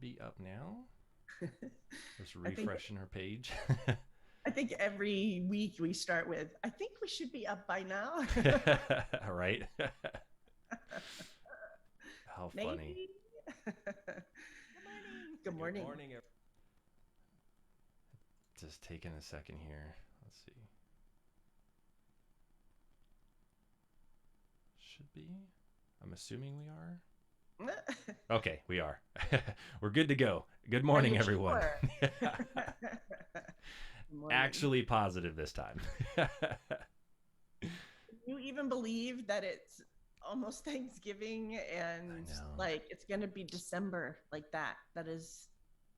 be up now. Just I think refreshing her page. I think every week we start with, I think we should be up by now. Right? How funny. Maybe. Good morning. Good Good morning. morning. Just taking a second here. Let's see. Should be. I'm assuming we are. Okay, we are. We're good to go. Good Are morning, you everyone. sure? Good morning. Actually, positive this time. You even believe that it's almost Thanksgiving I and know. like it's going to be December like that? That is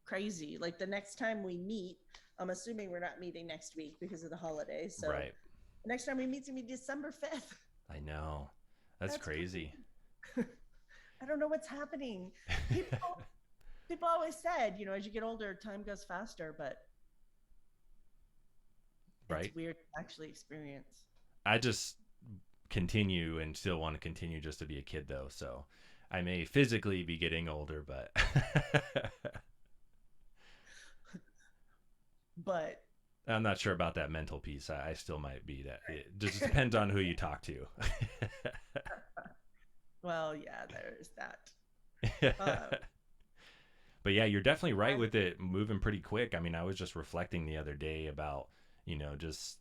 crazy. Like the next time we meet, I'm assuming we're not meeting next week because of the holidays. So Right. the next time we meet is going to be December 5th. I know. That's That's crazy. crazy. I don't know what's happening. People people always said, as you get older, time goes faster, but it's Right? weird to actually experience. I just continue and still want to continue just to be a kid, though. So I may physically be getting older, but But I'm not sure about that mental piece. I still might be that. It just depends on who you talk to. well, yeah, there's that. Um, But yeah, you're definitely right I, with it moving pretty quick. I mean, I was just reflecting the other day about, just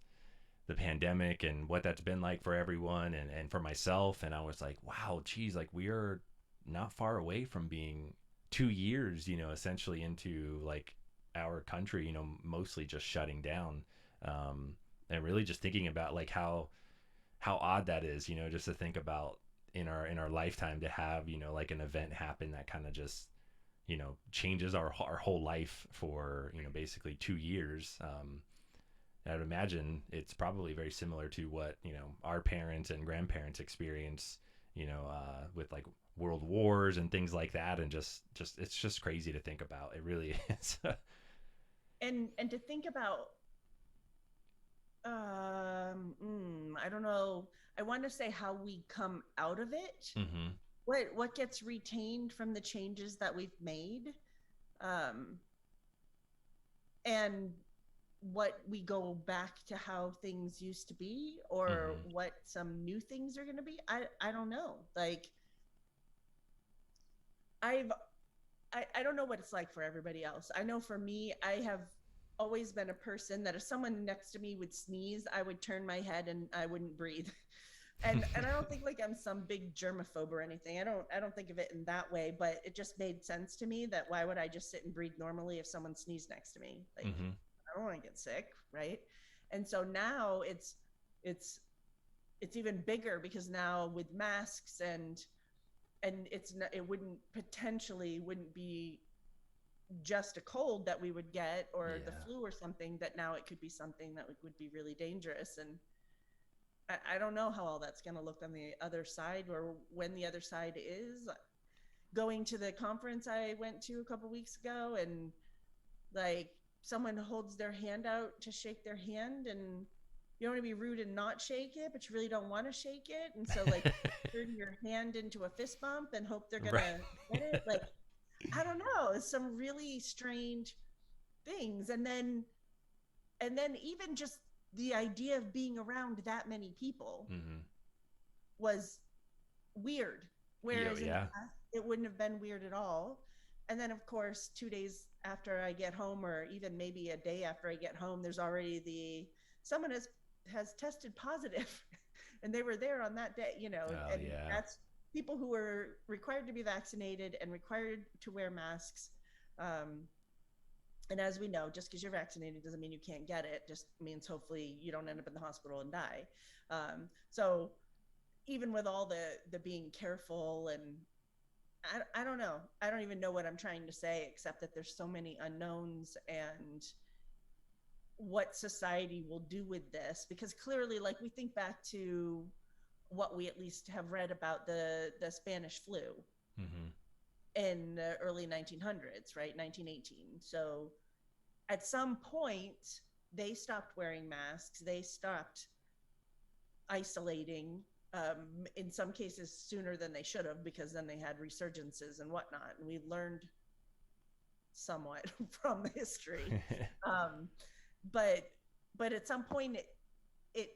the pandemic and what that's been like for everyone and for myself. And I was like, wow, geez, like we are not far away from being 2 years, essentially into like our country, mostly just shutting down. And really just thinking about like how odd that is, just to think about in our lifetime to have, like an event happen that kind of just changes our whole life for basically 2 years. I'd imagine it's probably very similar to what our parents and grandparents experience, with like world wars and things like that, and just it's just crazy to think about. It really is. and to think about, I don't know. I want to say how we come out of it. Mm-hmm. What gets retained from the changes that we've made, um, and what we go back to how things used to be, or Mm-hmm. what some new things are going to be. I don't know. Like I've I don't know what it's like for everybody else. I know for me, I have always been a person that if someone next to me would sneeze, I would turn my head and I wouldn't breathe. And I don't think like I'm some big germaphobe or anything. I don't think of it in that way, but it just made sense to me that why would I just sit and breathe normally if someone sneezed next to me? Like Mm-hmm. I don't want to get sick, right? And so now it's it's even bigger because now with masks and it's not, it wouldn't potentially wouldn't be just a cold that we would get or the Yeah. flu or something, that now it could be something that would be really dangerous. And I don't know how all that's going to look on the other side, or when the other side is. Going to the conference I went to a couple weeks ago, and like someone holds their hand out to shake their hand, and you don't want to be rude and not shake it, but you really don't want to shake it, and so like turn your hand into a fist bump and hope they're Right. gonna get it. Like I don't know, it's some really strange things. And then even just the idea of being around that many people Mm-hmm. was weird, Yeah. whereas in the Yeah. past it wouldn't have been weird at all. And then of course 2 days after I get home, or even maybe a day after I get home, there's already the someone has tested positive and they were there on that day, Oh and yeah. that's people who were required to be vaccinated and required to wear masks. um, and as we know, just because you're vaccinated doesn't mean you can't get it, just means hopefully you don't end up in the hospital and die. So even with all the being careful, and I don't know, I don't even know what I'm trying to say, except that there's so many unknowns, and what society will do with this, because clearly, like, we think back to what we at least have read about the Spanish flu Mm-hmm. in the early 1900s, right? 1918. So at some point they stopped wearing masks, they stopped isolating, in some cases sooner than they should have, because then they had resurgences and whatnot, and we learned somewhat from the history. Um, but at some point it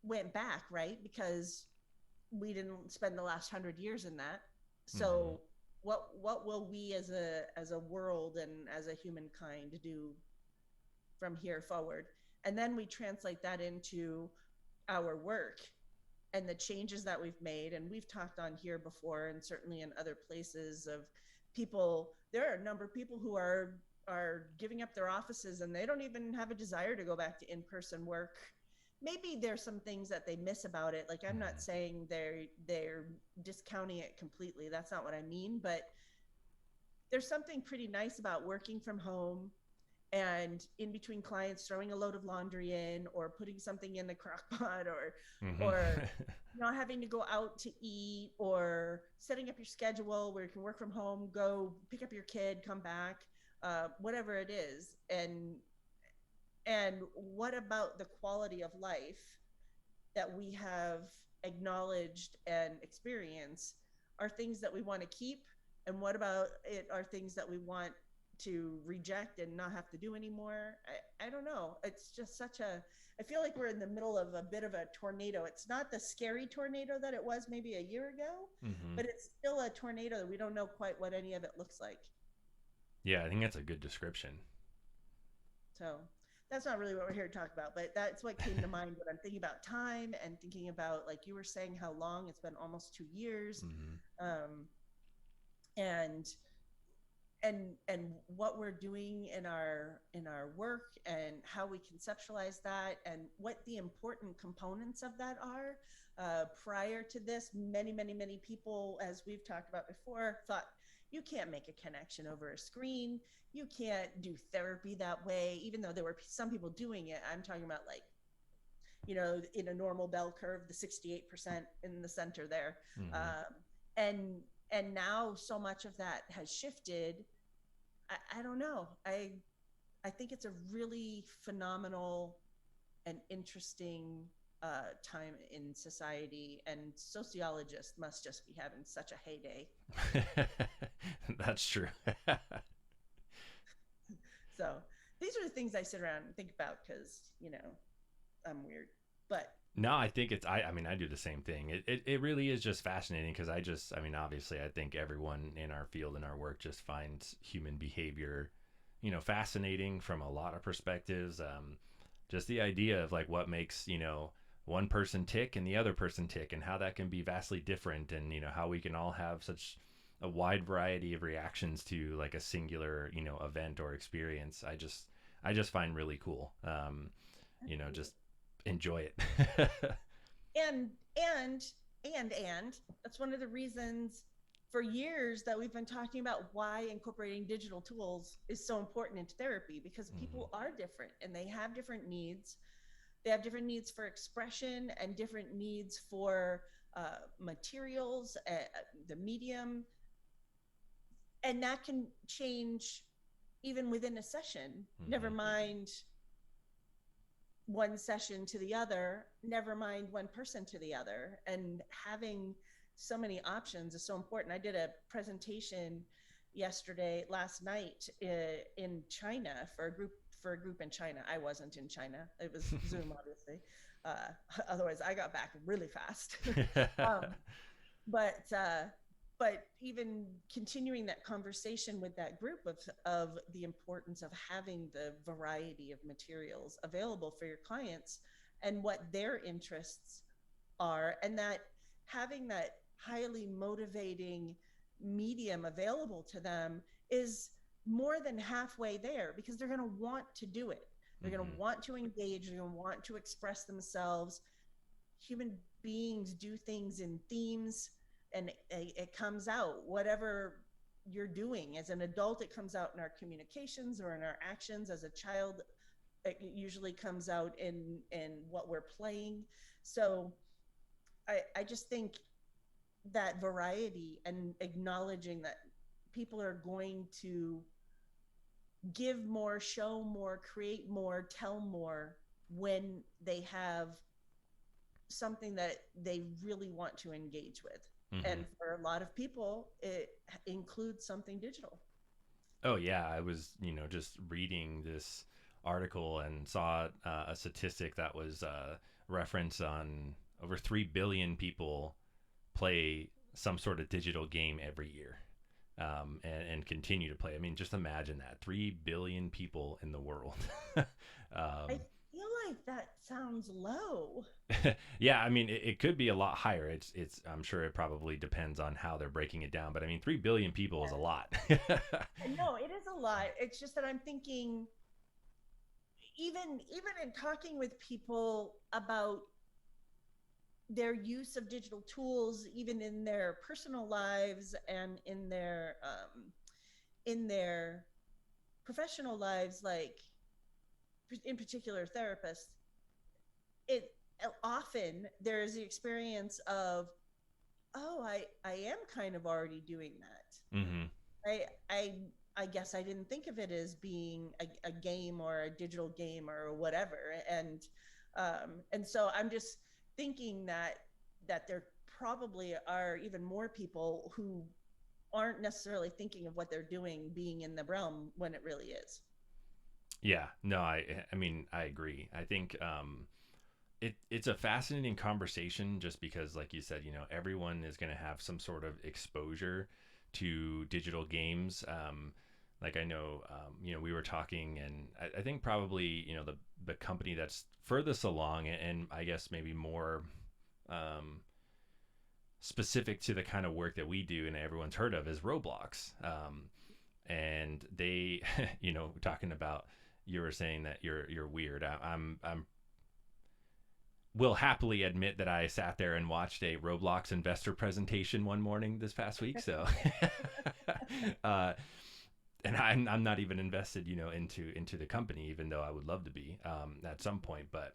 went back, right? Because we didn't spend the last 100 years in that. Hmm. So what will we as a world and as a humankind do from here forward? And then we translate that into our work and the changes that we've made. And we've talked on here before, and certainly in other places, of people. There are a number of people who are giving up their offices and they don't even have a desire to go back to in-person work. Maybe there's some things that they miss about it. Like, I'm not Hmm. saying they're discounting it completely. That's not what I mean. But there's something pretty nice about working from home and in between clients throwing a load of laundry in or putting something in the crock pot, Hmm. or not having to go out to eat, or setting up your schedule where you can work from home, go pick up your kid, come back, whatever it is. And what about the quality of life that we have acknowledged and experienced are things that we want to keep, and what about it are things that we want to reject and not have to do anymore. I don't know, it's just such a, I feel like we're in the middle of a bit of a tornado. It's not the scary tornado that it was maybe a year ago, Hmm. but it's still a tornado that we don't know quite what any of it looks like. Yeah, I think that's a good description. So that's not really what we're here to talk about, but that's what came to mind when I'm thinking about time and thinking about, like you were saying, how long it's been, almost 2 years. Hmm. Um, and what we're doing in our work and how we conceptualize that and what the important components of that are. Prior to this, many people, as we've talked about before, thought you can't make a connection over a screen, you can't do therapy that way, even though there were some people doing it. I'm talking about, like, in a normal bell curve, the 68% in the center there. Hmm. um, and now so much of that has shifted. I don't know. I think it's a really phenomenal and interesting time in society, and sociologists must just be having such a heyday. That's true. So these are the things I sit around and think about because, I'm weird. But No, I think it's I mean I do the same thing. It really is just fascinating because I mean obviously I think everyone in our field and our work just finds human behavior, fascinating from a lot of perspectives. Just the idea of like what makes, one person tick and the other person tick, and how that can be vastly different, and how we can all have such a wide variety of reactions to like a singular, event or experience. I just find really cool. Just enjoy it. and and and that's one of the reasons for years that we've been talking about why incorporating digital tools is so important into therapy, because Hmm. people are different and they have different needs. They have different needs for expression and different needs for materials, the medium, and that can change even within a session. Never Hmm. mind one session to the other, never mind one person to the other. And having so many options is so important. I did a presentation last night, in China, for a group in China. I wasn't in China. It was Zoom, obviously. Otherwise, I got back really fast. um, but even continuing that conversation with that group of the importance of having the variety of materials available for your clients and what their interests are, and that having that highly motivating medium available to them is more than halfway there, because they're going to want to do it. They're going to Hmm. want to engage, they're going to want to express themselves. Human beings do things in themes, and it comes out, whatever you're doing as an adult, it comes out in our communications or in our actions. As a child, it usually comes out in what we're playing. So I just think that variety and acknowledging that people are going to give more, show more, create more, tell more when they have something that they really want to engage with. Hmm. And for a lot of people, it includes something digital. Oh yeah, I was, just reading this article and saw a statistic that was reference on over 3 billion people play some sort of digital game every year, and continue to play. I mean, just imagine that 3 billion people in the world. I um, feel like that sounds low. yeah, I mean, it could be a lot higher. It's. I'm sure it probably depends on how they're breaking it down. But I mean, 3 billion people is a lot. No, it is a lot. It's just that I'm thinking, even in talking with people about their use of digital tools, even in their personal lives and in their professional lives, like in particular therapists, it often there is the experience of, oh, I am kind of already doing that. hmm I I I guess I didn't think of it as being a game or a digital game or whatever, and so I'm just thinking that there probably are even more people who aren't necessarily thinking of what they're doing being in the realm when it really is. Yeah, no, I mean, I agree. I think it's a fascinating conversation just because, like you said, everyone is going to have some sort of exposure to digital games. Like I know, we were talking, and I think probably the company that's furthest along, and I guess maybe more um, specific to the kind of work that we do and everyone's heard of is Roblox. And they, talking about, you were saying that you're weird. I'm will happily admit that I sat there and watched a Roblox investor presentation one morning this past week. So, uh, and I'm not even invested, into the company, even though I would love to be at some point. But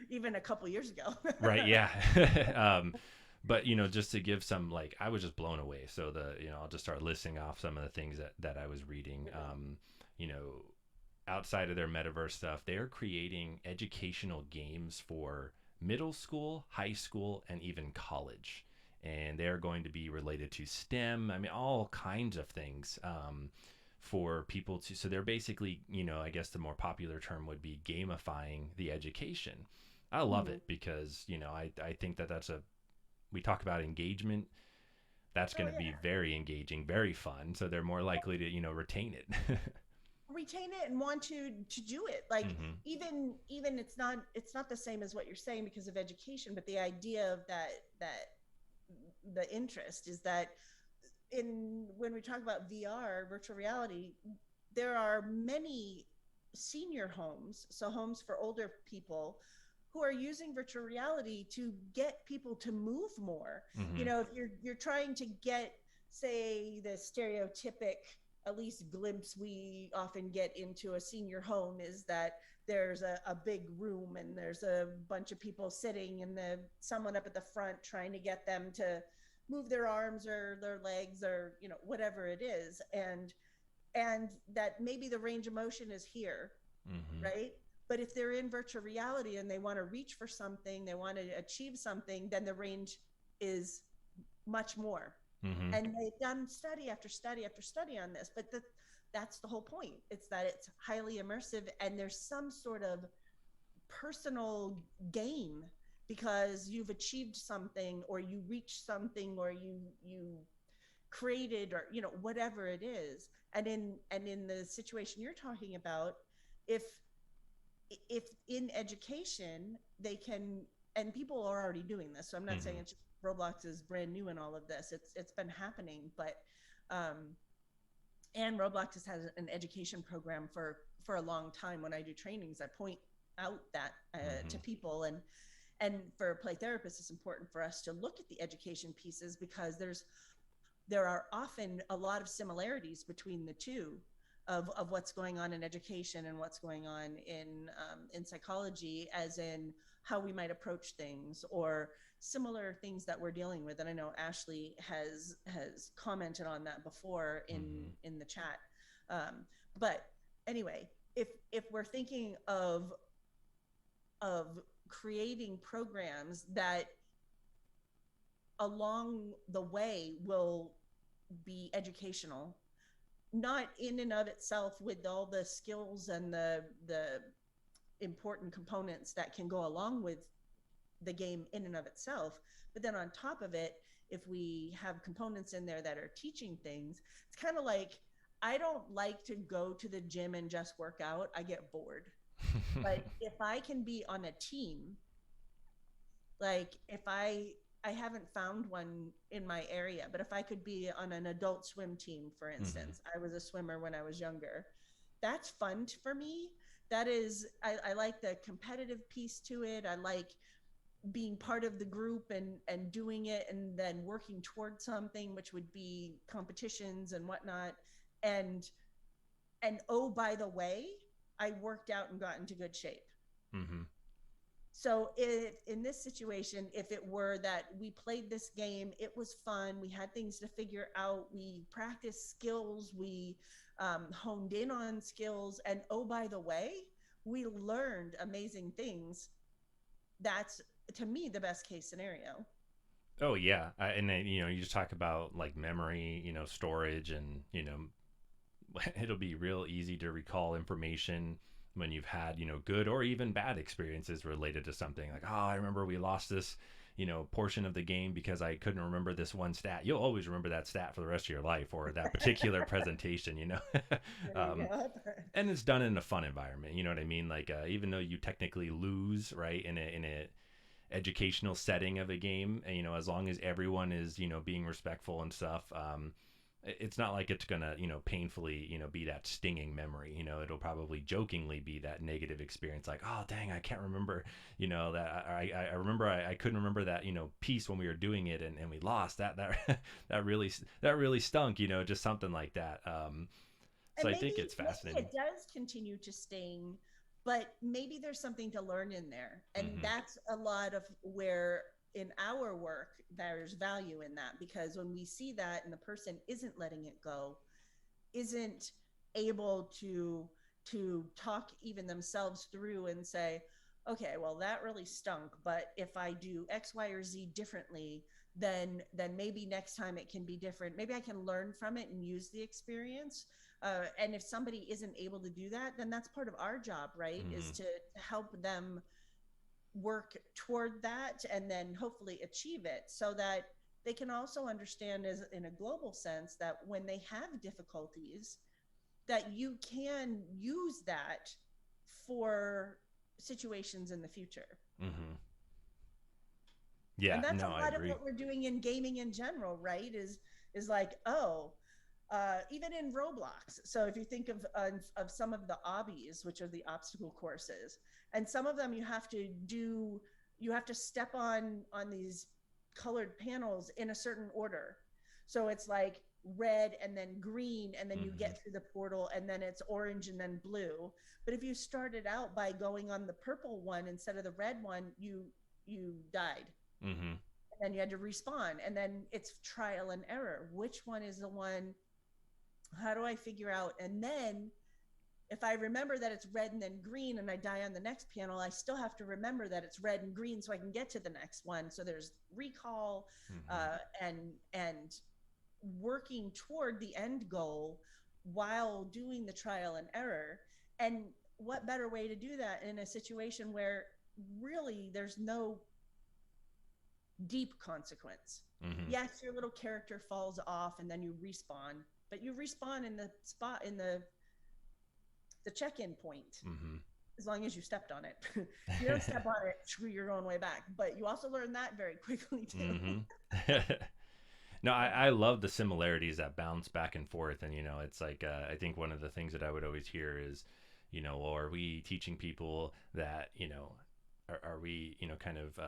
Even a couple years ago. right, yeah. But just to give some, like, I was just blown away. So I'll just start listing off some of the things that I was reading. You know, outside of their metaverse stuff, they are creating educational games for middle school, high school, and even college. And they're going to be related to STEM. I mean, all kinds of things for people to. So they're basically, I guess the more popular term would be gamifying the education. I love Mhm. it because, I think that's we talk about engagement. That's Oh going to be yeah. very engaging, very fun. So they're more likely to, retain it. Retain it and want to do it, like hmm even it's not the same as what you're saying because of education, but the idea of that the interest is that in when we talk about VR, virtual reality, there are many senior homes, so homes for older people, who are using virtual reality to get people to move more. hmm If you're trying to get, say, the stereotypic, at least glimpse we often get into a senior home is that there's a big room and there's a bunch of people sitting and someone up at the front trying to get them to move their arms or their legs or whatever it is, and that maybe the range of motion is here, hmm right? But if they're in virtual reality and they want to reach for something, they want to achieve something, then the range is much more. hmm And they've done study after study after study on this, but that's the whole point. It's that it's highly immersive and there's some sort of personal gain because you've achieved something or you reached something or you created or whatever it is. And in the situation you're talking about, if if in education they can, and people are already doing this, so I'm not saying hmm it's just Roblox is brand new in all of this. It's been happening, but um and Roblox has had an education program for a long time. When I do trainings, I point out that to hmm people, and for play therapists, it's important for us to look at the education pieces because there are often a lot of similarities between the two of what's going on in education and what's going on in psychology, as in how we might approach things or similar things that we're dealing with. And I know Ashley has commented on that before hmm in the chat. Um, but anyway, if we're thinking of creating programs that along the way will be educational, not in and of itself with all the skills and the important components that can go along with the game in and of itself. But then on top of it, if we have components in there that are teaching things, it's kind of like, I don't like to go to the gym and just work out. I get bored. But if I can be on a team, like if I haven't found one in my area, but if I could be on an adult swim team, for Hmm. instance, I was a swimmer when I was younger. That's fun for me. That is, I like the competitive piece to it. I like being part of the group and doing it and then working towards something, which would be competitions and whatnot. And oh, by the way, I worked out and got into good shape. Hmm. So if in this situation, if it were that we played this game, it was fun, we had things to figure out, we practiced skills, we honed in on skills, and oh, by the way, we learned amazing things. That's, to me, the best case scenario. Oh yeah, and then you just talk about like memory, storage, and it'll be real easy to recall information when you've had good or even bad experiences related to something. Like, oh, I remember we lost this portion of the game because I couldn't remember this one stat. You'll always remember that stat for the rest of your life, or that particular presentation. um, Yeah. and it's done in a fun environment, you know what I mean? Like, even though you technically lose, right, in a educational setting of a game, and as long as everyone is being respectful and stuff, it's not like it's gonna painfully be that stinging memory. It'll probably jokingly be that negative experience, like, oh dang, I can't remember that I remember I couldn't remember that piece when we were doing it, and we lost that that really stunk, just something like that. So And I maybe think it's maybe fascinating. it does continue to sting, but maybe there's something to learn in there, and Hmm. that's a lot of where in our work there's value in that, because when we see that and the person isn't letting it go, isn't able to talk even themselves through and say, okay, well, that really stunk, but if I do X, Y, or Z differently, then maybe next time it can be different. Maybe I can learn from it and use the experience. And if somebody isn't able to do that, then that's part of our job, right? Is Hmm. to help them work toward that and then hopefully achieve it, so that they can also understand, as in a global sense, that when they have difficulties, that you can use that for situations in the future. Hmm. And Yeah, that's no, a I lot of agree. what we're doing in gaming in general, right? Is like, oh, even in Roblox. So if you think of some of the obbies, which are the obstacle courses, and some of them you have to step on these colored panels in a certain order. So it's like red and then green, and then you Hmm. get through the portal, and then it's orange and then blue. But if you started out by going on the purple one instead of the red one, you died, Hmm. and then you had to respawn, and then it's trial and error. Which one is the one? How do I figure out? And then if I remember that it's red and then green and I die on the next panel, I still have to remember that it's red and green so I can get to the next one. So there's recall, Hmm. and working toward the end goal while doing the trial and error. And what better way to do that in a situation where really there's no deep consequence? Hmm. Yes, your little character falls off and then you respawn, but you respawn in the spot in the check-in point, Hmm. as long as you stepped on it. If you don't step on it, you're going way back. But you also learn that very quickly too. Hmm. No, I love the similarities that bounce back and forth, and it's like, I think one of the things that I would always hear is, are we teaching people that are we kind of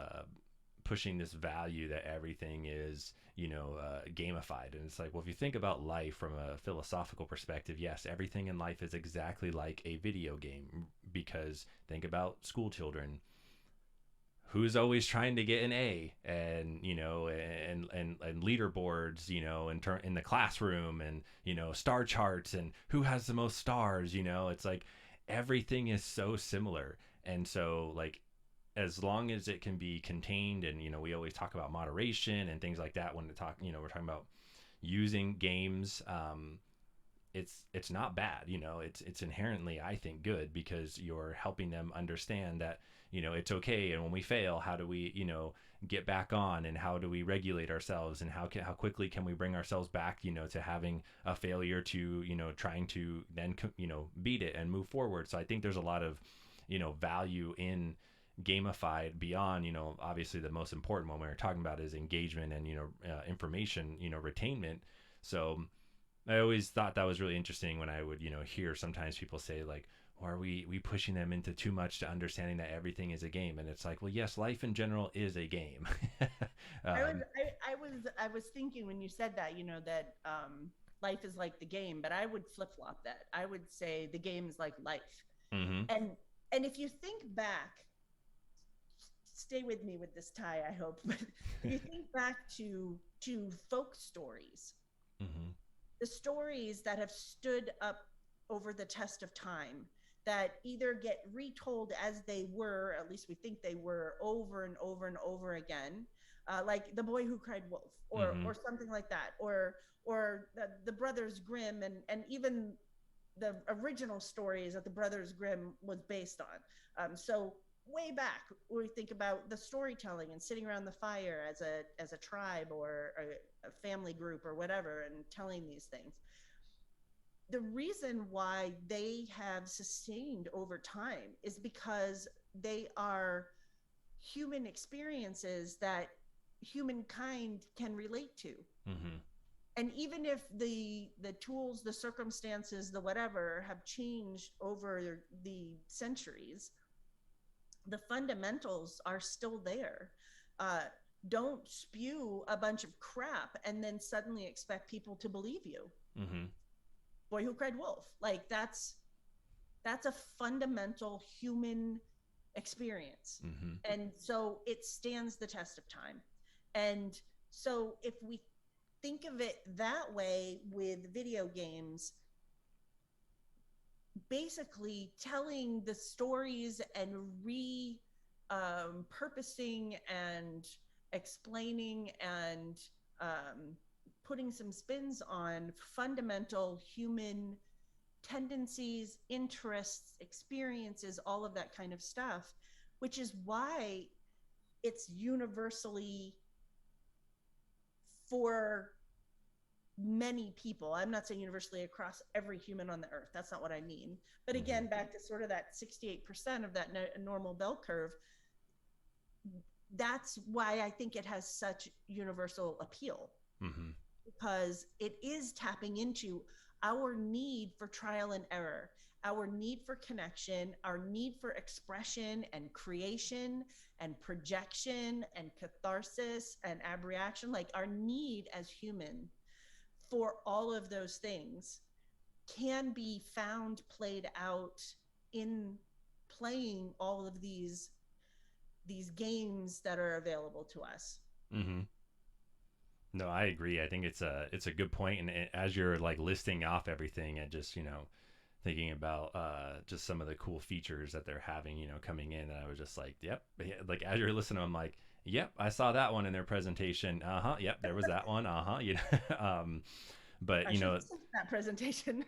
pushing this value that everything is gamified? And it's like, well, if you think about life from a philosophical perspective, yes, everything in life is exactly like a video game, because think about school children, who's always trying to get an A, and and leaderboards, in the classroom, and star charts, and who has the most stars. It's like everything is so similar. And so, like, as long as it can be contained, and we always talk about moderation and things like that when we're talking about using games, it's not bad, it's inherently, I think, good, because you're helping them understand that, it's okay, and when we fail, how do we, get back on, and how do we regulate ourselves, and how quickly can we bring ourselves back, to having a failure, to, trying to then, beat it and move forward. So I think there's a lot of, value in gamified, beyond, obviously the most important one we were talking about is engagement and, information, retainment. So I always thought that was really interesting when I would, hear sometimes people say like, "Or are we pushing them into too much, to understanding that everything is a game?" And it's like, well, yes, life in general is a game. I was um, I was thinking when you said that, that life is like the game, but I would flip flop that. I would say the game is like life. mm-hmm, And and if you think back, stay with me with this tie, I hope. But if you think back to folk stories, mm-hmm, the stories that have stood up over the test of time, that either get retold as they were, at least we think they were, over and over and over again, like The Boy Who Cried Wolf, mm-hmm, or something like that, or the Brothers Grimm, and even the original stories that the Brothers Grimm was based on. So way back, we think about the storytelling and sitting around the fire as a tribe, or a family group, or whatever, and telling these things. The reason why they have sustained over time is because they are human experiences that humankind can relate to. mm-hmm, And even if the tools, the circumstances, the whatever have changed over the centuries, the fundamentals are still there. uh, don't spew a bunch of crap and then suddenly expect people to believe you. mm-hmm, Boy Who Cried Wolf, like that's a fundamental human experience. mm-hmm, And so it stands the test of time. And so if we think of it that way with video games, basically telling the stories and purposing and explaining and putting some spins on fundamental human tendencies, interests, experiences, all of that kind of stuff, which is why it's universally, for many people, I'm not saying universally across every human on the earth, that's not what I mean, but mm-hmm, again, back to sort of that 68% of that normal bell curve, that's why I think it has such universal appeal, mm-hmm, because it is tapping into our need for trial and error, our need for connection, our need for expression and creation and projection and catharsis and abreaction, like our need as human for all of those things can be found played out in playing all of these games that are available to us. mm-hmm. No, I agree. I think it's a good point, and as you're like listing off everything, and just, thinking about just some of the cool features that they're having, coming in, and I was just like, yep, yeah, like as you're listening, I'm like, yep, I saw that one in their presentation. Uh-huh, yep, there was that one. Uh-huh, but I should listen to that presentation.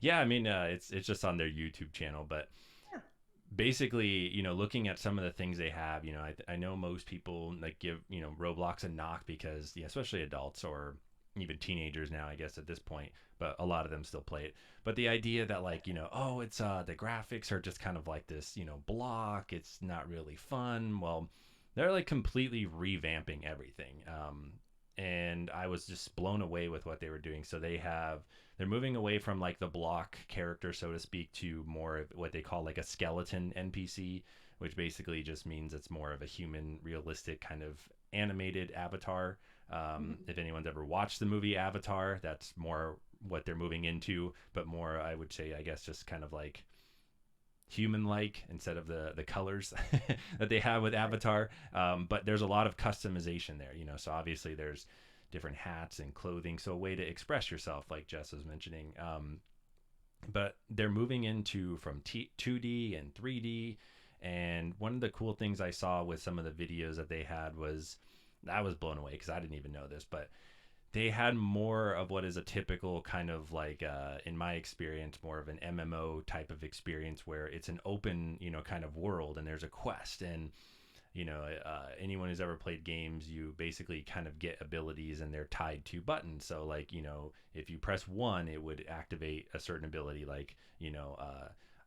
yeah, I mean, it's just on their YouTube channel, but Yeah. basically, looking at some of the things they have, I know most people like give, Roblox a knock because, yeah, especially adults or even teenagers now, I guess at this point, but a lot of them still play it. But the idea that, like, oh, it's the graphics are just kind of like this, block, it's not really fun. Well, they're like completely revamping everything. And I was just blown away with what they were doing. So they're moving away from like the block character, so to speak, to more of what they call like a skeleton NPC, which basically just means it's more of a human, realistic kind of animated avatar. If anyone's ever watched the movie Avatar, that's more what they're moving into, but more, I would say, I guess, just kind of like human like instead of the colors that they have with Avatar. But there's a lot of customization there, so obviously there's different hats and clothing, so a way to express yourself, like Jess was mentioning. But they're moving into from 2D and 3D. And one of the cool things I saw with some of the videos that they had was, I was blown away because I didn't even know this, but they had more of what is a typical kind of like in my experience, more of an MMO type of experience where it's an open, kind of world, and there's a quest. And anyone who's ever played games, you basically kind of get abilities and they're tied to buttons. So like, if you press one, it would activate a certain ability, like,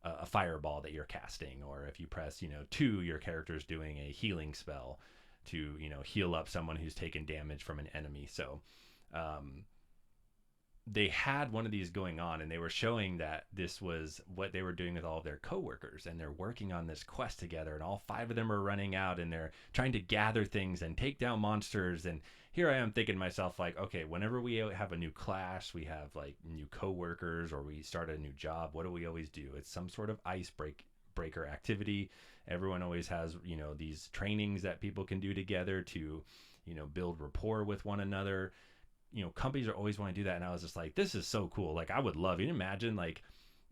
a fireball that you're casting. Or if you press, two, your character's doing a healing spell to, heal up someone who's taken damage from an enemy. So um, they had one of these going on, and they were showing that this was what they were doing with all of their coworkers, and they're working on this quest together, and all five of them are running out and they're trying to gather things and take down monsters. And here I am thinking to myself, like, okay, whenever we have a new class, we have like new coworkers, or we start a new job, what do we always do? It's some sort of breaker activity. Everyone always has, these trainings that people can do together to, build rapport with one another. Companies are always want to do that. And I was just like, this is so cool. Like, I would love, you can imagine, like,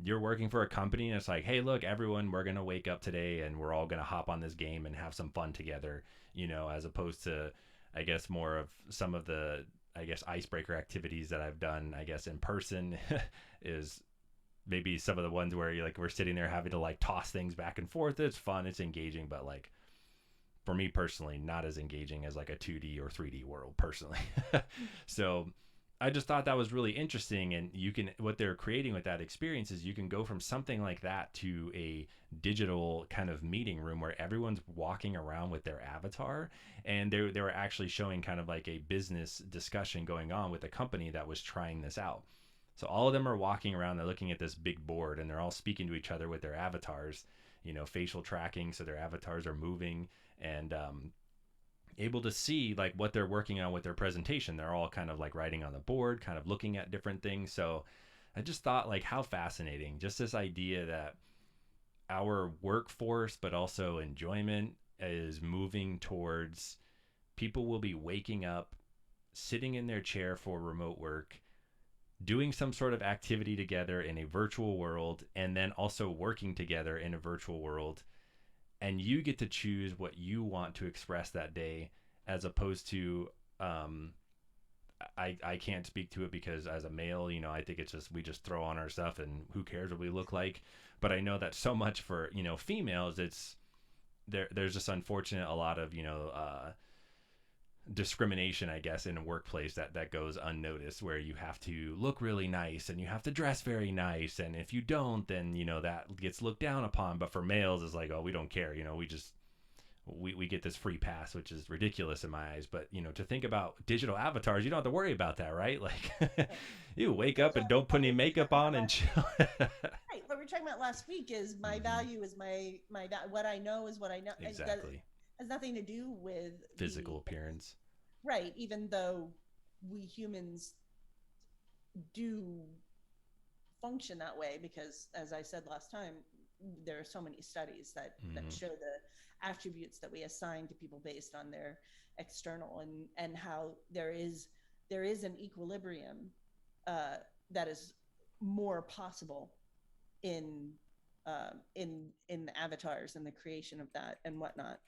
you're working for a company and it's like, hey, look, everyone, we're going to wake up today and we're all going to hop on this game and have some fun together, as opposed to, I guess, more of some of the, I guess, icebreaker activities that I've done, I guess, in person is maybe some of the ones where you're like, we're sitting there having to like toss things back and forth. It's fun. It's engaging. But like, for me personally, not as engaging as like a 2D or 3D world personally. So I just thought that was really interesting. And what they're creating with that experience is you can go from something like that to a digital kind of meeting room where everyone's walking around with their avatar. And they were actually showing kind of like a business discussion going on with a company that was trying this out. So all of them are walking around, they're looking at this big board, and they're all speaking to each other with their avatars, facial tracking, so their avatars are moving, and able to see like what they're working on with their presentation. They're all kind of like writing on the board, kind of looking at different things. So I just thought, like, how fascinating, just this idea that our workforce, but also enjoyment, is moving towards people will be waking up, sitting in their chair for remote work, doing some sort of activity together in a virtual world, and then also working together in a virtual world. And you get to choose what you want to express that day, as opposed to, I can't speak to it because as a male, I think it's just, we just throw on our stuff and who cares what we look like. But I know that so much for, females, it's there's just unfortunate a lot of, discrimination, I guess, in a workplace that goes unnoticed, where you have to look really nice and you have to dress very nice, and if you don't, then that gets looked down upon. But for males, it's like, oh, we don't care, we get this free pass, which is ridiculous in my eyes. But to think about digital avatars, you don't have to worry about that, right? Like, you wake up and don't put any makeup on and chill. Right. What we were talking about last week is my value is my what I know is what I know. Exactly. Has nothing to do with Physical appearance. Right. Even though we humans do function that way, because as I said last time, there are so many studies that show the attributes that we assign to people based on their external, and how there is an equilibrium that is more possible in the avatars and the creation of that and whatnot.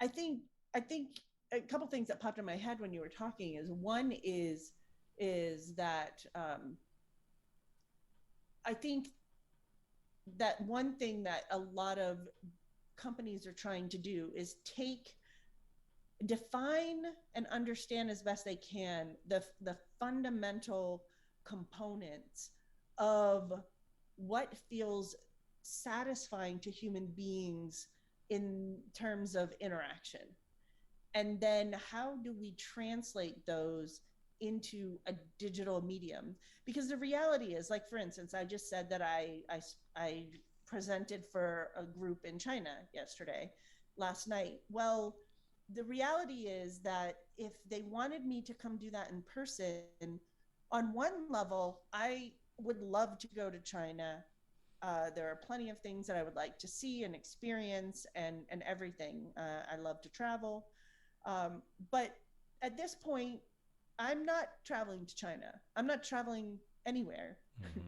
I think a couple things that popped in my head when you were talking is, one is that I think that one thing that a lot of companies are trying to do is define and understand as best they can the fundamental components of what feels satisfying to human beings in terms of interaction. And then how do we translate those into a digital medium? Because the reality is, like, for instance, I just said that I presented for a group in China last night. Well, the reality is that if they wanted me to come do that in person, on one level, I would love to go to China. There are plenty of things that I would like to see and experience and everything. I love to travel. But at this point, I'm not traveling to China. I'm not traveling anywhere. Mm-hmm.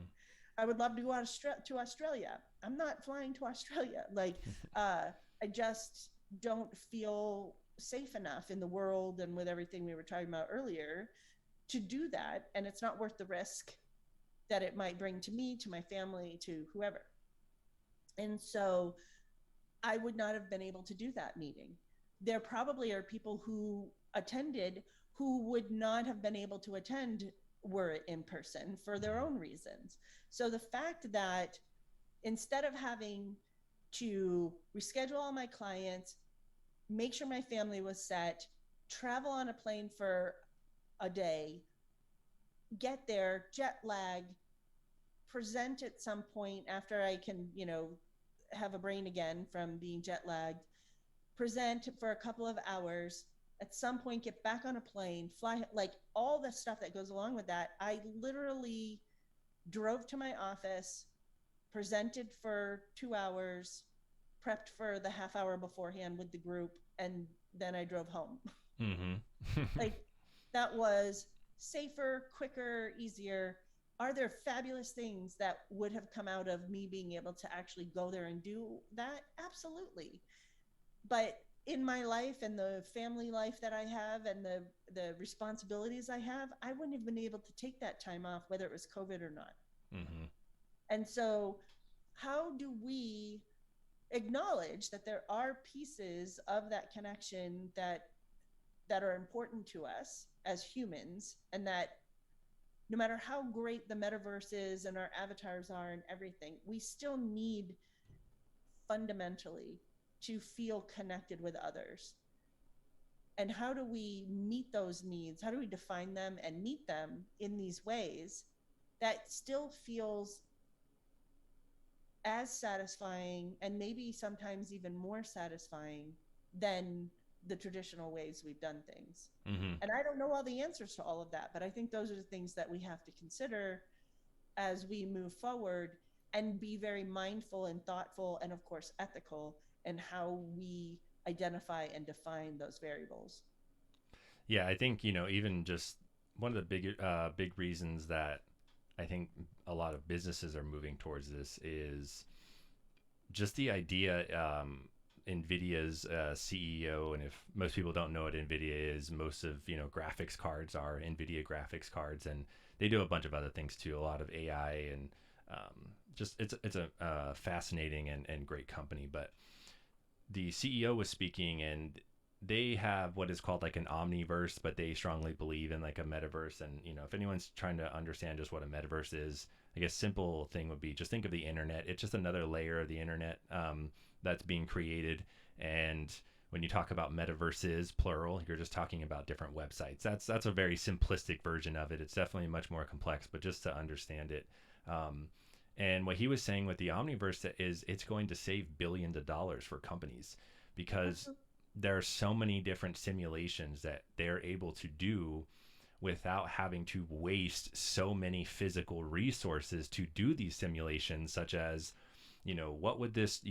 I would love to go to Australia. I'm not flying to Australia. Like, I just don't feel safe enough in the world and with everything we were talking about earlier to do that. And it's not worth the risk that it might bring to me, to my family, to whoever. And so I would not have been able to do that meeting. There probably are people who attended who would not have been able to attend were it in person for their own reasons. So the fact that instead of having to reschedule all my clients, make sure my family was set, travel on a plane for a day, get there, jet lag, present at some point after I can, have a brain again from being jet lagged, present for a couple of hours, at some point get back on a plane, fly, like all the stuff that goes along with that. I literally drove to my office, presented for 2 hours, prepped for the half hour beforehand with the group, and then I drove home. Mm-hmm. Like that was safer, quicker, easier. Are there fabulous things that would have come out of me being able to actually go there and do that? Absolutely. But in my life and the family life that I have and the responsibilities I have, I wouldn't have been able to take that time off, whether it was COVID or not. Mm-hmm. And so, how do we acknowledge that there are pieces of that connection that are important to us as humans, and that no matter how great the metaverse is and our avatars are and everything, we still need fundamentally to feel connected with others. And how do we meet those needs? How do we define them and meet them in these ways that still feels as satisfying and maybe sometimes even more satisfying than the traditional ways we've done things? Mm-hmm. And I don't know all the answers to all of that, but I think those are the things that we have to consider as we move forward and be very mindful and thoughtful and, of course, ethical in how we identify and define those variables. Yeah, I think, even just one of the big reasons that I think a lot of businesses are moving towards this is just the idea. Nvidia's CEO, and if most people don't know what Nvidia is, most of graphics cards are Nvidia graphics cards, and they do a bunch of other things too, a lot of AI, and just it's a fascinating and great company. But the CEO was speaking, and they have what is called like an omniverse, but they strongly believe in like a metaverse. And if anyone's trying to understand just what a metaverse is, I guess simple thing would be just think of the internet. It's just another layer of the internet that's being created. And when you talk about metaverses plural, you're just talking about different websites. That's a very simplistic version of it. It's definitely much more complex, but just to understand it. um, and what he was saying with the omniverse is it's going to save billions of dollars for companies, because there are so many different simulations that they're able to do without having to waste so many physical resources to do these simulations, such as what would this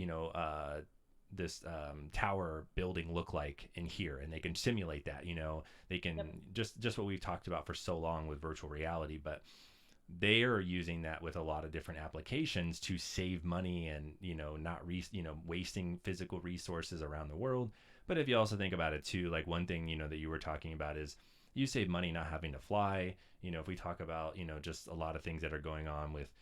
tower building look like in here, and they can simulate that. They can Yep. just what we've talked about for so long with virtual reality. But they are using that with a lot of different applications to save money, and not wasting physical resources around the world. But if you also think about it too, like one thing that you were talking about is you save money not having to fly. If we talk about just a lot of things that are going on with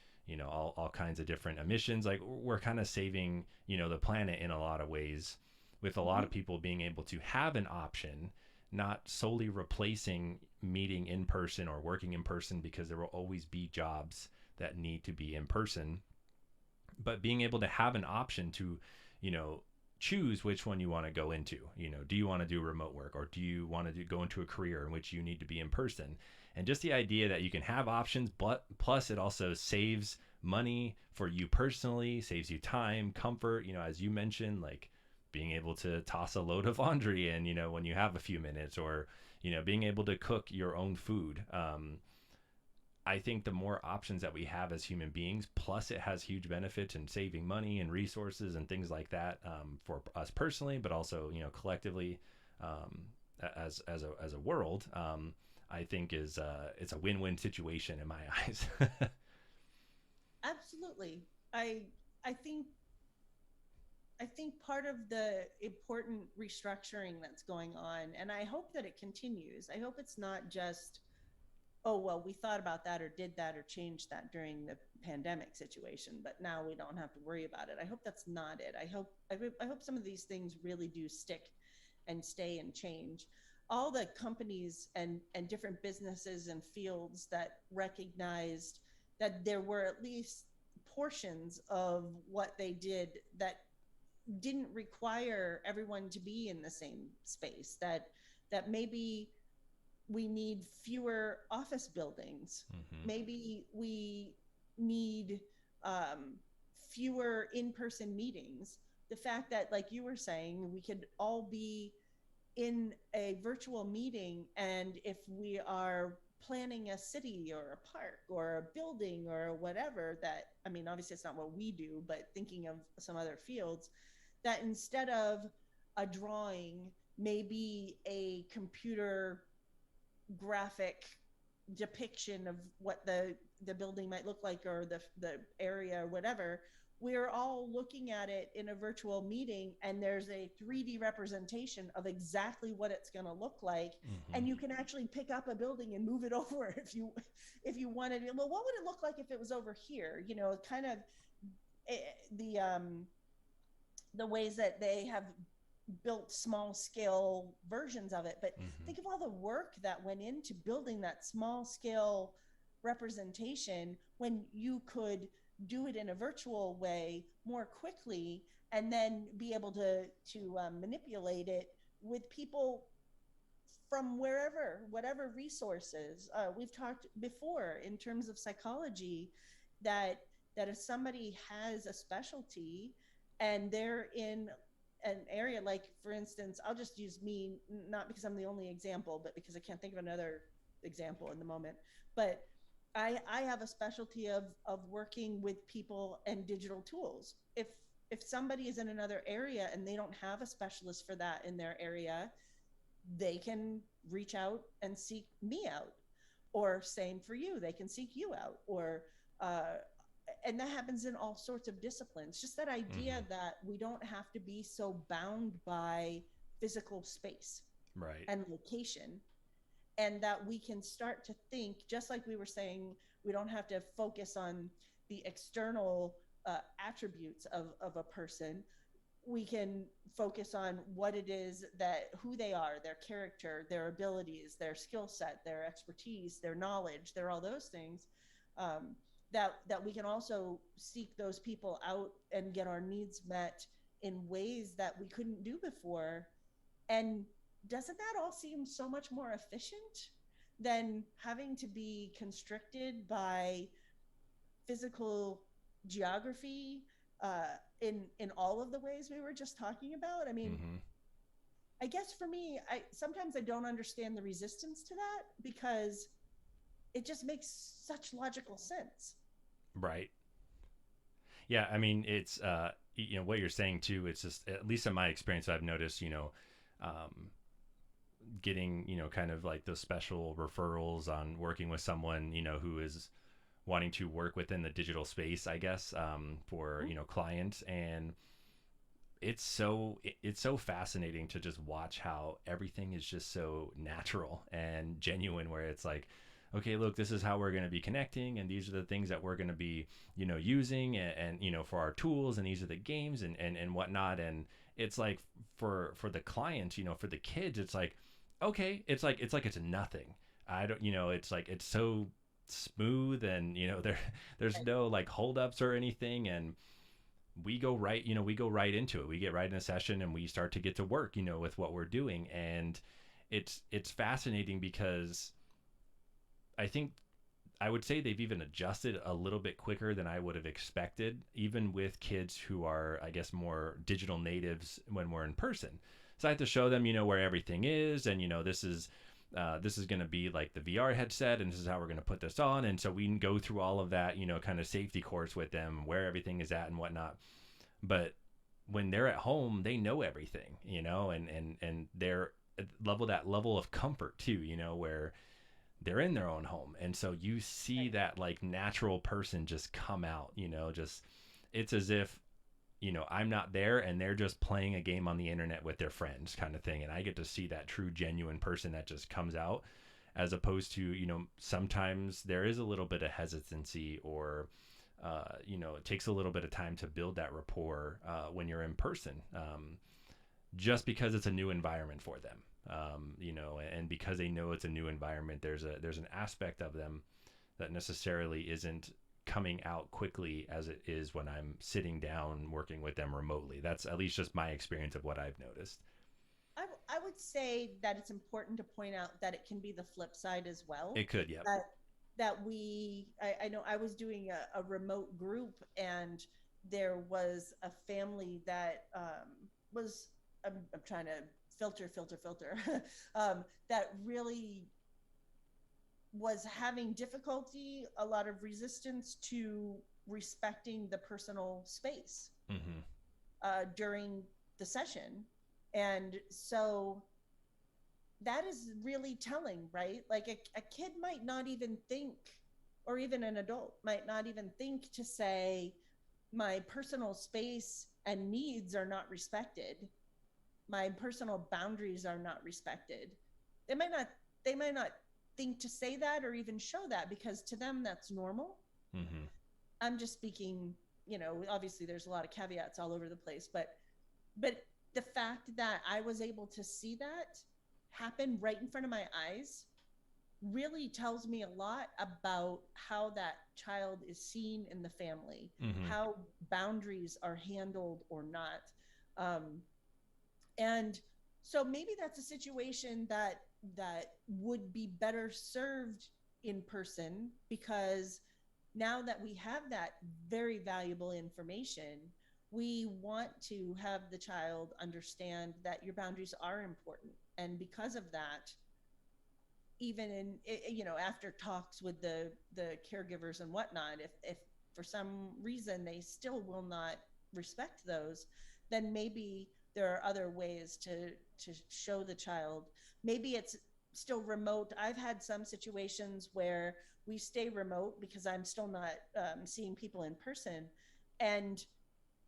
all kinds of different emissions, like we're kind of saving the planet in a lot of ways, with a lot Mhm. of people being able to have an option, not solely replacing meeting in person or working in person, because there will always be jobs that need to be in person, but being able to have an option to you know choose which one you want to go into. Do you want to do remote work, or do you want to go into a career in which you need to be in person? And just the idea that you can have options, but plus it also saves money for you personally, saves you time, comfort, as you mentioned, like being able to toss a load of laundry in when you have a few minutes, or being able to cook your own food. I think the more options that we have as human beings, plus it has huge benefits in saving money and resources and things like that, for us personally, but also collectively, um, as a world. I think is it's a win-win situation in my eyes. Absolutely. I think I think part of the important restructuring that's going on, and I hope that it continues. I hope it's not just, oh, well, we thought about that or did that or changed that during the pandemic situation, but now we don't have to worry about it. I hope that's not it. I hope some of these things really do stick and stay and change. All the companies and different businesses and fields that recognized that there were at least portions of what they did that didn't require everyone to be in the same space, that maybe we need fewer office buildings. Mm-hmm. Maybe we need fewer in-person meetings. The fact that, like you were saying, we could all be in a virtual meeting, and if we are planning a city or a park or a building or whatever, that, I mean, obviously it's not what we do, but thinking of some other fields, that instead of a drawing, maybe a computer graphic depiction of what the building might look like, or the area or whatever, we're all looking at it in a virtual meeting, and there's a 3D representation of exactly what it's going to look like. Mm-hmm. And you can actually pick up a building and move it over if you wanted. Well, what would it look like if it was over here, kind of, eh, the ways that they have built small scale versions of it. But Mm-hmm. think of all the work that went into building that small scale representation, when you could do it in a virtual way more quickly, and then be able to manipulate it with people from wherever, whatever resources. We've talked before in terms of psychology, that if somebody has a specialty and they're in an area, like, for instance, I'll just use me, not because I'm the only example, but because I can't think of another example in the moment. But I have a specialty of working with people and digital tools. If somebody is in another area and they don't have a specialist for that in their area, they can reach out and seek me out. Or same for you, they can seek you out. Or and that happens in all sorts of disciplines. Just that Mm-hmm. idea that we don't have to be so bound by physical space Right. and location, and that we can start to think, just like we were saying, we don't have to focus on the external attributes of a person. We can focus on what it is, that who they are, their character, their abilities, their skill set, their expertise, their knowledge, their all those things. um, that we can also seek those people out and get our needs met in ways that we couldn't do before. And doesn't that all seem so much more efficient than having to be constricted by physical geography, in all of the ways we were just talking about? I mean, Mm-hmm. I guess for me, I sometimes I don't understand the resistance to that, because it just makes such logical sense. Right. Yeah, I mean, it's what you're saying too. It's just, at least in my experience, I've noticed, um, getting, kind of like those special referrals on working with someone, who is wanting to work within the digital space, I guess, for, clients. And it's so fascinating to just watch how everything is just so natural and genuine, where it's like, okay, look, this is how we're going to be connecting, and these are the things that we're going to be, using, and for our tools, and these are the games, and whatnot. And it's like, for the clients, for the kids, it's like, okay, it's nothing. I don't, it's like, it's so smooth, and there's no like holdups or anything. And we go right into it. We get right in a session, and we start to get to work, with what we're doing. And it's fascinating, because I think, I would say they've even adjusted a little bit quicker than I would have expected, even with kids who are, I guess, more digital natives when we're in person. So I have to show them, where everything is, and this is going to be like the VR headset, and this is how we're going to put this on. And so we can go through all of that, kind of safety course with them, where everything is at and whatnot. But when they're at home, they know everything, and they're that level of comfort too, where they're in their own home. And so you see Right. that like natural person just come out, just, it's as if I'm not there and they're just playing a game on the internet with their friends kind of thing. And I get to see that true, genuine person that just comes out, as opposed to, sometimes there is a little bit of hesitancy, or, it takes a little bit of time to build that rapport when you're in person, just because it's a new environment for them. And because they know it's a new environment, there's an aspect of them that necessarily isn't coming out quickly as it is when I'm sitting down working with them remotely. That's at least just my experience of what I've noticed. I would say that it's important to point out that it can be the flip side as well. It could, yep. I know I was doing a remote group, and there was a family that was, I'm trying to filter, that really was having difficulty, a lot of resistance to respecting the personal space Mm-hmm. during the session. And so that is really telling, right? Like a kid might not even think, or even an adult might not even think to say, my personal space and needs are not respected. My personal boundaries are not respected. They might not, they might not think to say that or even show that, because to them that's normal. Mm-hmm. I'm just speaking, obviously there's a lot of caveats all over the place, but the fact that I was able to see that happen right in front of my eyes really tells me a lot about how that child is seen in the family, Mm-hmm. how boundaries are handled or not. Um, and so maybe that's a situation that would be better served in person, because now that we have that very valuable information, we want to have the child understand that your boundaries are important. And because of that, even in, after talks with the caregivers and whatnot, if for some reason they still will not respect those, then maybe there are other ways to show the child. Maybe it's still remote. I've had some situations where we stay remote because I'm still not seeing people in person, and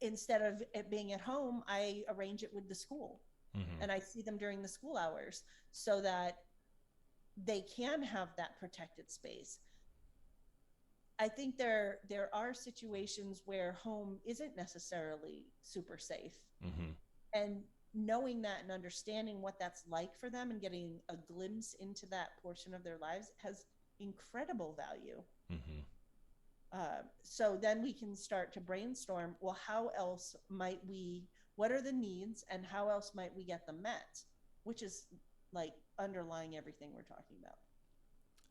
instead of it being at home, I arrange it with the school, Mm-hmm. and I see them during the school hours, so that they can have that protected space. I think there are situations where home isn't necessarily super safe, Mm-hmm. and knowing that and understanding what that's like for them and getting a glimpse into that portion of their lives has incredible value. Mm-hmm. So then we can start to brainstorm, well, how else might we, what are the needs and how else might we get them met, which is like underlying everything we're talking about.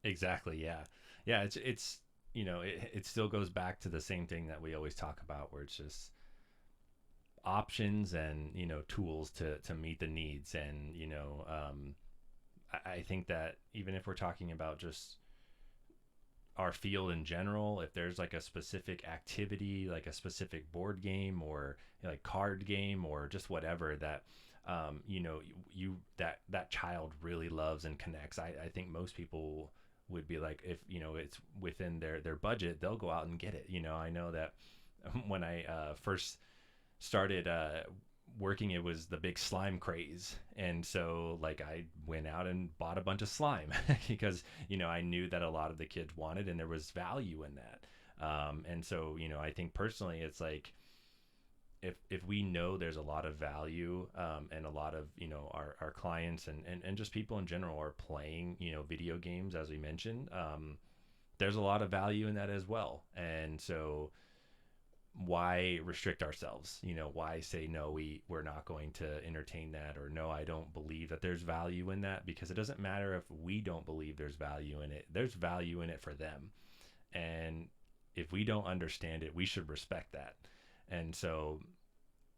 Exactly. Yeah. Yeah. It's it still goes back to the same thing that we always talk about, where it's just options and tools to meet the needs. And I think that even if we're talking about just our field in general, if there's like a specific activity, like a specific board game, or like card game, or just whatever that that child really loves and connects, I think most people would be like, if it's within their budget, they'll go out and get it. I know that when I first started working, it was the big slime craze, and so like I went out and bought a bunch of slime because I knew that a lot of the kids wanted, and there was value in that. And so I think personally, it's like, if we know there's a lot of value, and a lot of our clients and just people in general are playing video games, as we mentioned, there's a lot of value in that as well. And so why restrict ourselves? Why say no, we're not going to entertain that, or no, I don't believe that there's value in that? Because it doesn't matter if we don't believe there's value in it. There's value in it for them, and if we don't understand it, we should respect that. And so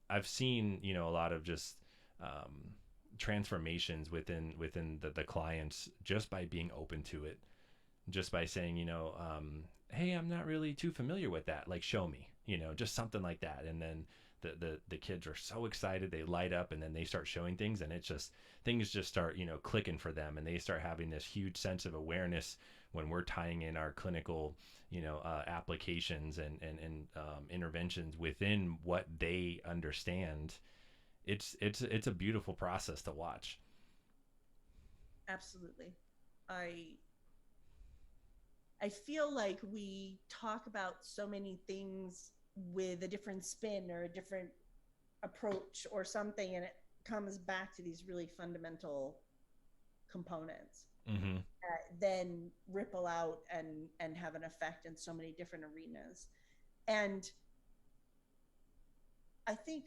I've seen a lot of just transformations within the clients, just by being open to it, just by saying, hey, I'm not really too familiar with that, like, show me, just something like that. And then the kids are so excited, they light up, and then they start showing things, and it's just, things just start clicking for them, and they start having this huge sense of awareness when we're tying in our clinical, applications and interventions within what they understand, it's a beautiful process to watch. Absolutely. I I feel like we talk about so many things with a different spin or a different approach or something, and it comes back to these really fundamental components Hmm. that then ripple out and have an effect in so many different arenas. And I think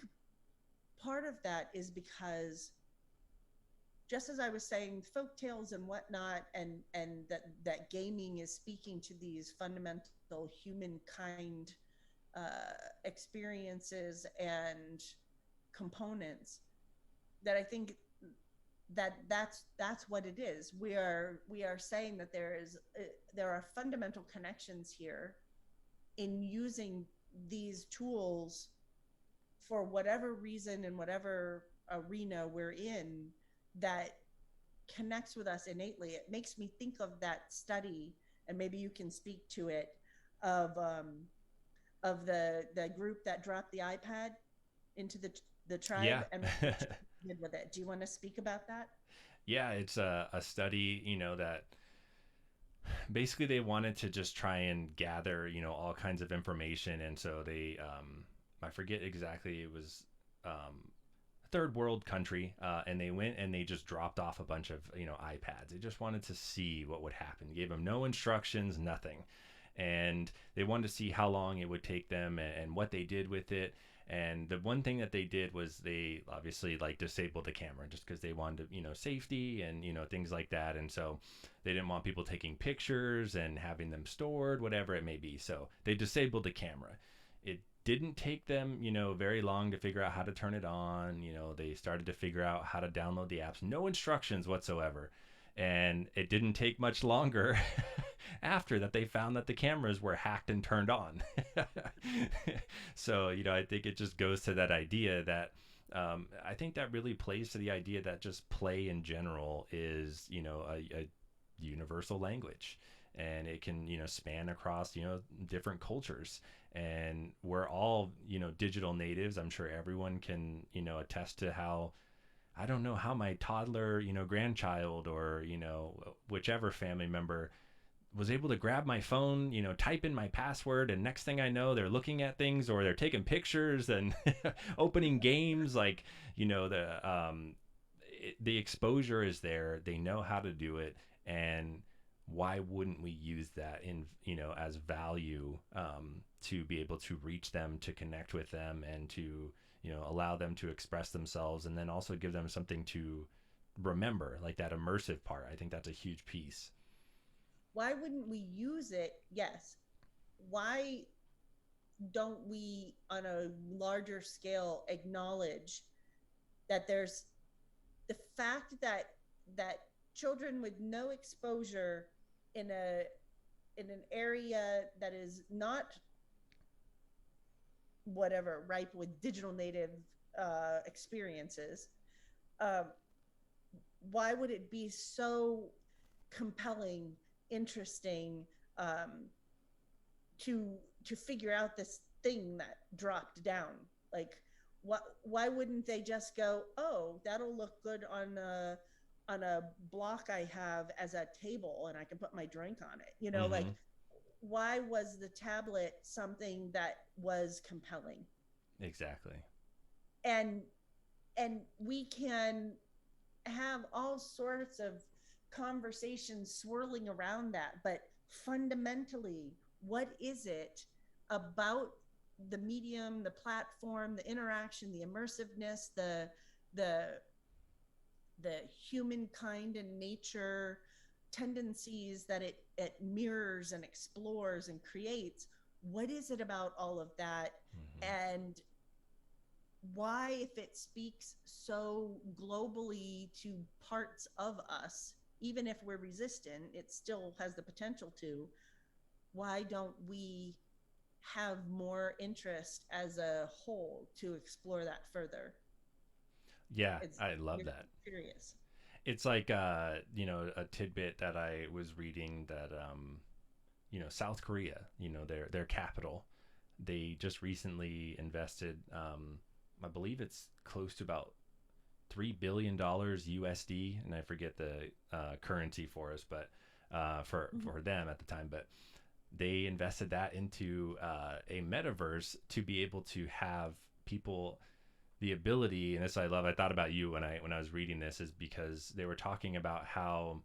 part of that is because, just as I was saying, folk tales and whatnot, and that gaming is speaking to these fundamental humankind experiences and components, that I think that's what it is. We are saying that there are fundamental connections here in using these tools for whatever reason and whatever arena we're in, that connects with us innately. It makes me think of that study, and maybe you can speak to it, of the group that dropped the iPad into the tribe Yeah. and what the children did with it. Do you want to speak about that? Yeah, it's a study, that basically they wanted to just try and gather, all kinds of information. And so they, I forget exactly, it was third world country, and they went and they just dropped off a bunch of, iPads. They just wanted to see what would happen. Gave them no instructions, nothing. And they wanted to see how long it would take them, and what they did with it. And the one thing that they did was they obviously like disabled the camera, just because they wanted to, safety and, things like that. And so they didn't want people taking pictures and having them stored, whatever it may be. So they disabled the camera. It didn't take them, very long to figure out how to turn it on. They started to figure out how to download the apps, no instructions whatsoever. And it didn't take much longer after that they found that the cameras were hacked and turned on. So, I think it just goes to that idea that, I think that really plays to the idea that just play in general is, a universal language, and it can, span across, different cultures. And we're all, digital natives. I'm sure everyone can, attest to how, I don't know, how my toddler, grandchild, or, whichever family member was able to grab my phone, type in my password, and next thing I know, they're looking at things, or they're taking pictures and opening games. Like, the exposure is there. They know how to do it, and why wouldn't we use that in, as value, to be able to reach them, to connect with them, and to, allow them to express themselves, and then also give them something to remember, like that immersive part. I think that's a huge piece. Why wouldn't we use it? Yes. Why don't we, on a larger scale, acknowledge that there's the fact that children with no exposure in a in an area that is not whatever ripe with digital native experiences, um, why would it be so compelling, interesting, um, to figure out this thing that dropped down? Like, what? Why wouldn't they just go, "Oh, that'll look good on a block I have as a table, and I can put my drink on it." Like, Mm-hmm. why was the tablet something that was compelling? Exactly. And we can have all sorts of conversations swirling around that, but fundamentally, what is it about the medium, the platform, the interaction, the immersiveness, the the humankind and nature tendencies that it mirrors and explores and creates? What is it about all of that? Mm-hmm. And why, if it speaks so globally to parts of us, even if we're resistant, it still has the potential to. Why don't we have more interest as a whole to explore that further? Yeah, It's I love You're that. curious. It's like a tidbit that I was reading that South Korea, their capital, they just recently invested, I believe it's close to about $3 billion USD, and I forget the currency for us, but Mhm. for them at the time, but they invested that into a metaverse to be able to have people the ability, and this I love. I thought about you when I was reading this, is because they were talking about how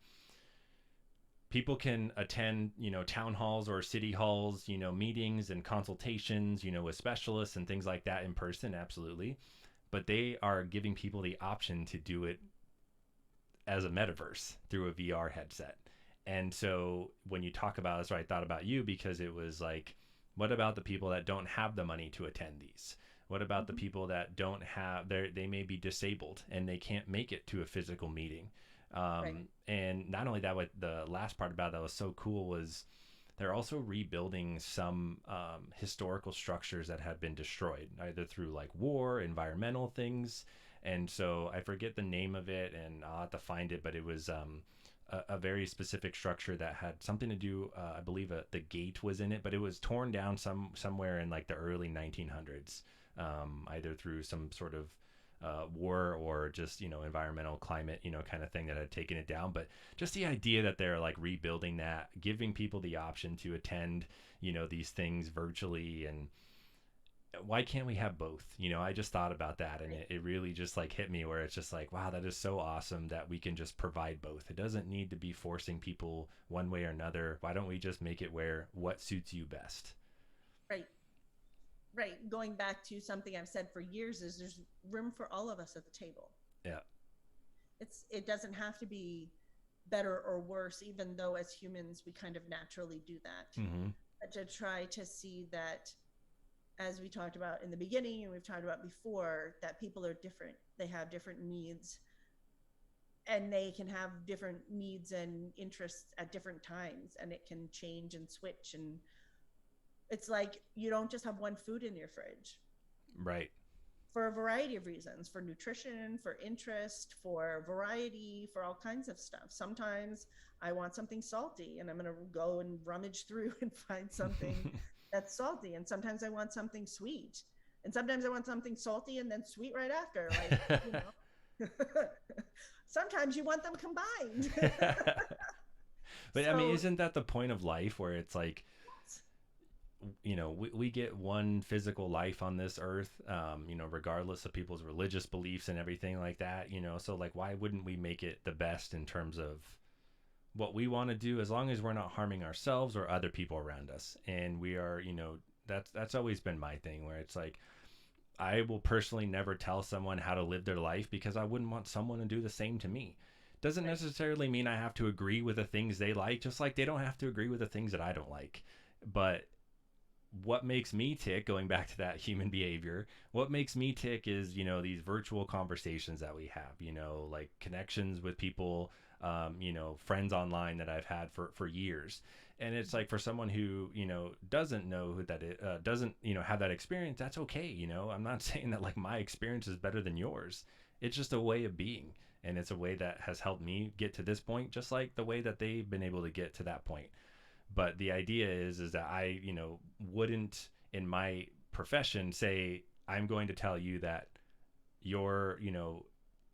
people can attend, town halls or city halls, meetings and consultations, with specialists and things like that in person, absolutely. But they are giving people the option to do it as a metaverse through a VR headset. And so when you talk about this, I thought about you because it was like, what about the people that don't have the money to attend these? What about the Mhm. people that don't have, they may be disabled and they can't make it to a physical meeting? Right. And not only that, what the last part about that was so cool was they're also rebuilding some historical structures that have been destroyed, either through like war, environmental things. And so I forget the name of it, and I'll have to find it, but it was a very specific structure that had something to do. I believe the gate was in it, but it was torn down somewhere in like the early 1900s, either through some sort of war or just environmental climate kind of thing that had taken it down. But just the idea that they're like rebuilding that, giving people the option to attend these things virtually, and why can't we have both? I just thought about that, and Right. it really just like hit me where it's just like, wow, that is so awesome that we can just provide both. It doesn't need to be forcing people one way or another. Why don't we just make it where what suits you best? Right. Right. Going back to something I've said for years is there's room for all of us at the table. Yeah. It doesn't have to be better or worse, even though as humans we kind of naturally do that. Mm-hmm. But to try to see that, as we talked about in the beginning and we've talked about before, that people are different. They have different needs, and they can have different needs and interests at different times, and it can change and switch. And it's like you don't just have one food in your fridge Right. for a variety of reasons, for nutrition, for interest, for variety, for all kinds of stuff. Sometimes I want something salty and I'm going to go and rummage through and find something that's salty. And sometimes I want something sweet. And sometimes I want something salty and then sweet right after. Like, you know, sometimes you want them combined. But I mean, So, isn't that the point of life where it's like, we get one physical life on this earth, regardless of people's religious beliefs and everything like that, so like, why wouldn't we make it the best in terms of what we want to do, as long as we're not harming ourselves or other people around us? And we are, that's always been my thing, where it's like, I will personally never tell someone how to live their life because I wouldn't want someone to do the same to me. Doesn't right, necessarily mean I have to agree with the things they like, just like they don't have to agree with the things that I don't like. But what makes me tick, going back to that human behavior, what makes me tick is these virtual conversations that we have, like connections with people, friends online that I've had for years. And it's like, for someone who doesn't know who that is, doesn't have that experience, that's okay. I'm not saying that like my experience is better than yours. It's just a way of being, and it's a way that has helped me get to this point, just like the way that they've been able to get to that point. But the idea is that I wouldn't, in my profession, say I'm going to tell you that your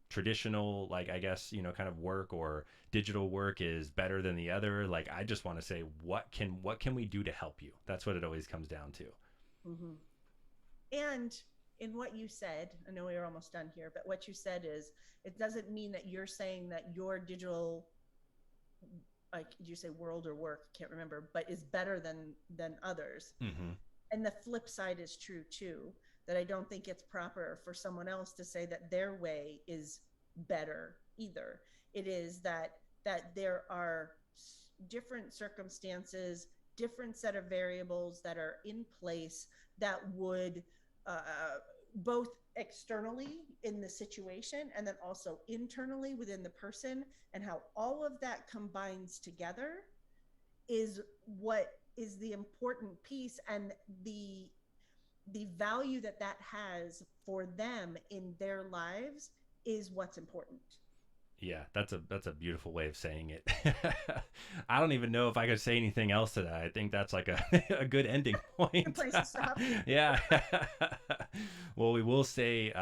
traditional, like, I guess, kind of work or digital work is better than the other. Like, I just want to say, what can we do to help you? That's what it always comes down to. mm-hmm. And in what you said, I know we are almost done here, but what you said is it doesn't mean that you're saying that your digital, like, did you say world or work? Can't remember, but is better than others. Mm-hmm. And the flip side is true too, that I don't think it's proper for someone else to say that their way is better either. It is that there are different circumstances, different set of variables that are in place that would both externally in the situation and then also internally within the person, and how all of that combines together is what is the important piece, and the value that that has for them in their lives is what's important. Yeah, that's a beautiful way of saying it. I don't even know if I could say anything else to that. I think that's like a a good ending Good point. place to stop. Yeah. Well, we will say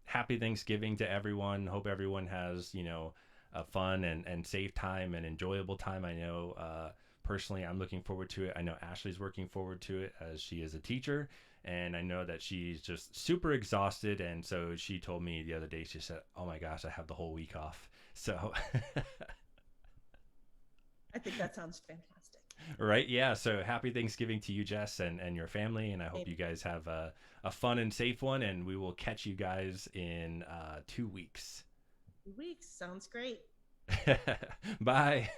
happy Thanksgiving to everyone. Hope everyone has, a fun and safe time and enjoyable time. I know personally I'm looking forward to it. I know Ashley's working forward to it as she is a teacher, and I know that she's just super exhausted. And so she told me the other day, she said, "Oh my gosh, I have the whole week off." So, I think that sounds fantastic. right, yeah. So happy Thanksgiving to you, Jess, and your family, and I hope Maybe you guys have a fun and safe one. And we will catch you guys in 2 weeks. 2 weeks sounds great. Bye.